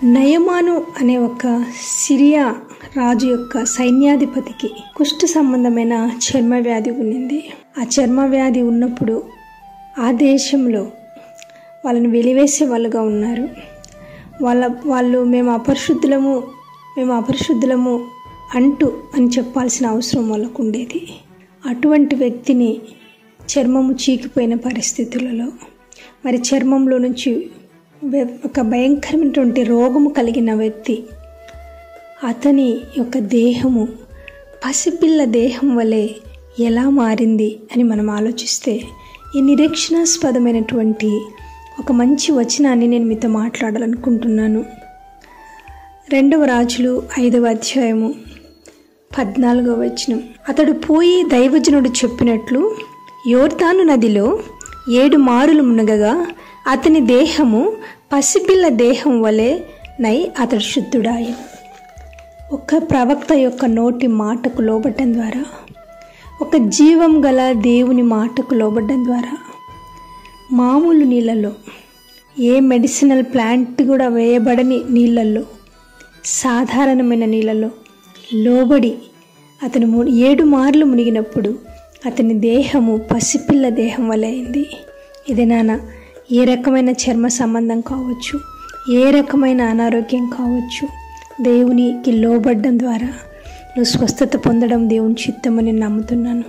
నయమాను అనే ఒక సిరియా రాజు యొక్క సైన్యాధిపతికి కుష్ఠ సంబంధమైన చర్మ వ్యాధి ఉన్నింది. ఆ చర్మ వ్యాధి ఉన్నప్పుడు ఆ దేశంలో వాళ్ళని వెలివేసే వాళ్ళుగా ఉన్నారు. వాళ్ళు మేము అపరిశుద్ధులము అంటూ అని చెప్పాల్సిన అవసరం వాళ్ళకు ఉండేది. అటువంటి వ్యక్తిని చర్మము చీకిపోయిన పరిస్థితులలో మరి చర్మంలో నుంచి ఒక భయంకరమైనటువంటి రోగము కలిగిన వ్యక్తి, అతని యొక్క దేహము పసిపిల్ల దేహం వలె ఎలా మారింది అని మనం ఆలోచిస్తే ఈ నిరీక్షణాస్పదమైనటువంటి ఒక మంచి వచనాన్ని నేను మీతో మాట్లాడాలనుకుంటున్నాను. 2 రాజులు 5వ అధ్యాయము 14వ వచనం. అతడు పోయి దైవజనుడు చెప్పినట్లు యోర్దాను నదిలో 7 మారులు మునగగా అతని దేహము పసిపిల్ల దేహం వలె నై అతడు శుద్ధుడాయి. ఒక ప్రవక్త యొక్క నోటి మాటకు లోబడ్డం ద్వారా, ఒక జీవం గల దేవుని మాటకు లోబడ్డం ద్వారా, మామూలు నీళ్ళల్లో, ఏ మెడిసినల్ ప్లాంట్ కూడా వేయబడని నీళ్ళల్లో, సాధారణమైన నీళ్ళలో లోబడి అతను 7 మార్లు మునిగినప్పుడు అతని దేహము పసిపిల్ల దేహం వలె అయింది. ఇది నాన్న ఏ రకమైన చర్మ సంబంధం కావచ్చు, ఏ రకమైన అనారోగ్యం కావచ్చు, దేవునికి లోబడ్డం ద్వారా నువ్వు స్వస్థత పొందడం దేవుని చిత్తమని నమ్ముతున్నాను.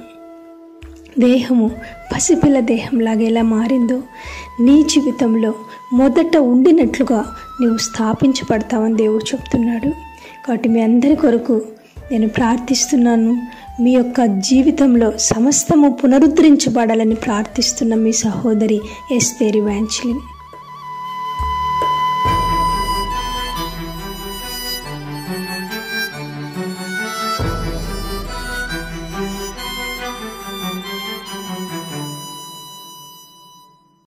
దేహము పసిపిల్ల దేహంలాగా ఎలా మారిందో నీ జీవితంలో మొదట ఉండినట్లుగా నువ్వు స్థాపించబడతావని దేవుడు చెప్తున్నాడు. కాబట్టి మీ అందరి కొరకు నేను ప్రార్థిస్తున్నాను. మీ యొక్క జీవితంలో సమస్తము పునరుద్ధరించబడాలని ప్రార్థిస్తున్న మీ సహోదరి ఎస్తేర్ ఎవాంజెలిన్.